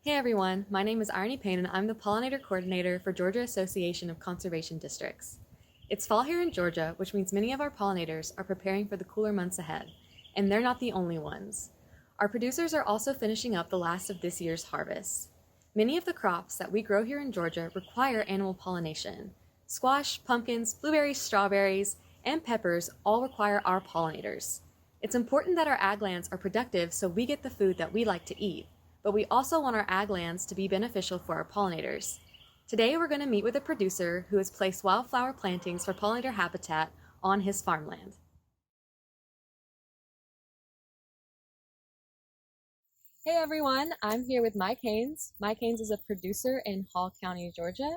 Hey everyone, my name is Irony Payne and I'm the Pollinator Coordinator for Georgia Association of Conservation Districts. It's fall here in Georgia, which means many of our pollinators are preparing for the cooler months ahead, and they're not the only ones. Our producers are also finishing up the last of this year's harvest. Many of the crops that we grow here in Georgia require animal pollination. Squash, pumpkins, blueberries, strawberries, and peppers all require our pollinators. It's important that our ag lands are productive so we get the food that we like to eat, but we also want our ag lands to be beneficial for our pollinators. Today we're going to meet with a producer who has placed wildflower plantings for pollinator habitat on his farmland. Hey everyone, I'm here with Mike Haynes. Mike Haynes is a producer in Hall County, Georgia.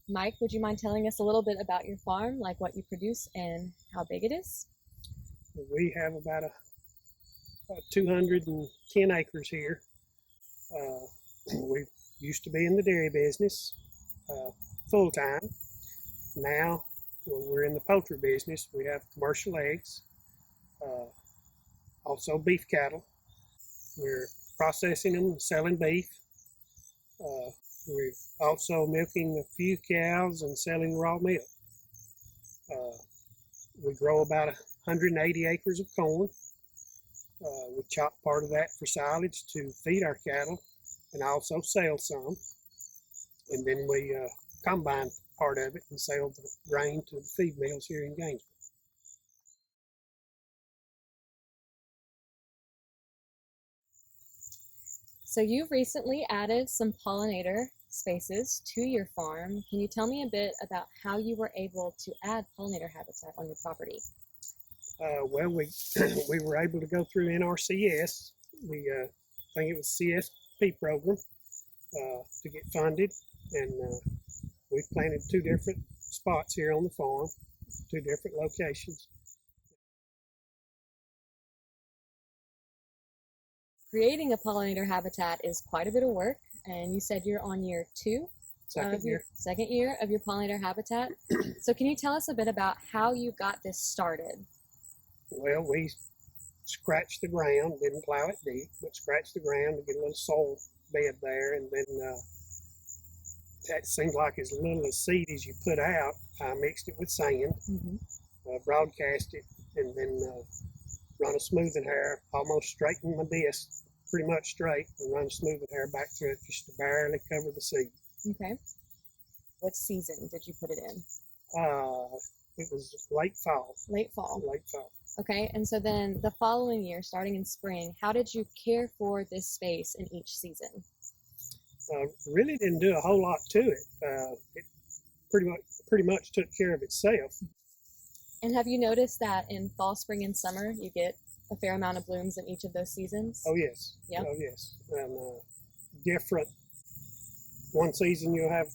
Mike, would you mind telling us a little bit about your farm, like what you produce and how big it is? We have about 210 acres here. We used to be in the dairy business full time. Now we're in the poultry business. We have commercial eggs, also beef cattle. We're processing them, selling beef. We're also milking a few cows and selling raw milk. We grow about 180 acres of corn. We chop part of that for silage to feed our cattle and also sell some. And then we combine part of it and sell the grain to the feed mills here in Gainesville. So you've recently added some pollinator spaces to your farm. Can you tell me a bit about how you were able to add pollinator habitat on your property? Well, we were able to go through NRCS. I think it was CSP program to get funded, and we've planted 2 different spots here on the farm, 2 different locations. Creating a pollinator habitat is quite a bit of work, and you said you're on year 2 second year of your pollinator habitat. So can you tell us a bit about how you got this started? Well, we scratched the ground, didn't plow it deep, but scratched the ground to get a little soil bed there, and then that seemed like as little as seed as you put out. I mixed it with sand, broadcast it, and then run a smoothing hair, almost straighten my disc, pretty much straight, and run a smoothing hair back through it just to barely cover the seed. Okay. What season did you put it in? It was late fall. Late fall. Late fall. Okay, and so then the following year, starting in spring, how did you care for this space in each season? Really didn't do a whole lot to it. It pretty much took care of itself. And have you noticed that in fall, spring, and summer, you get a fair amount of blooms in each of those seasons? Oh yes. Yeah. Oh yes. And different. One season you'll have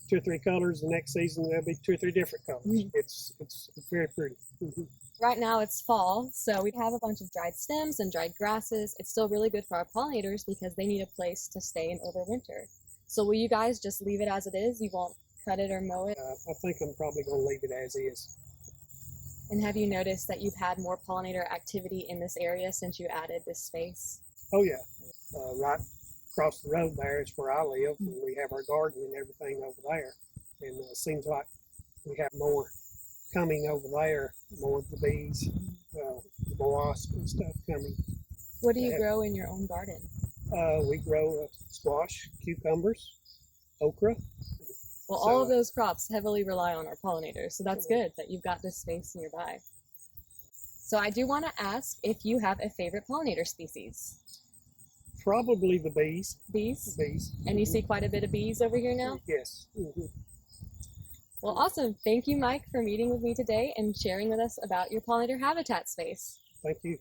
2 or 3 colors. The next season there'll be 2 or 3 different colors. It's very pretty. Right now it's fall, so we have a bunch of dried stems and dried grasses. It's still really good for our pollinators because they need a place to stay and overwinter. So will you guys just leave it as it is? You won't cut it or mow it? I think I'm probably going to leave it as is. And have you noticed that you've had more pollinator activity in this area since you added this space? Oh yeah. Right across the road there is where I live, and we have our garden and everything over there. And it seems like we have more coming over there, more of the bees, the wasps and stuff coming. What do you grow in your own garden? We grow squash, cucumbers, okra. Well, all of those crops heavily rely on our pollinators, so that's good that you've got this space nearby. So I do want to ask if you have a favorite pollinator species. Probably the bees. Bees? Bees. And you see quite a bit of bees over here now? Yes. Well, awesome. Thank you, Mike, for meeting with me today and sharing with us about your pollinator habitat space. Thank you.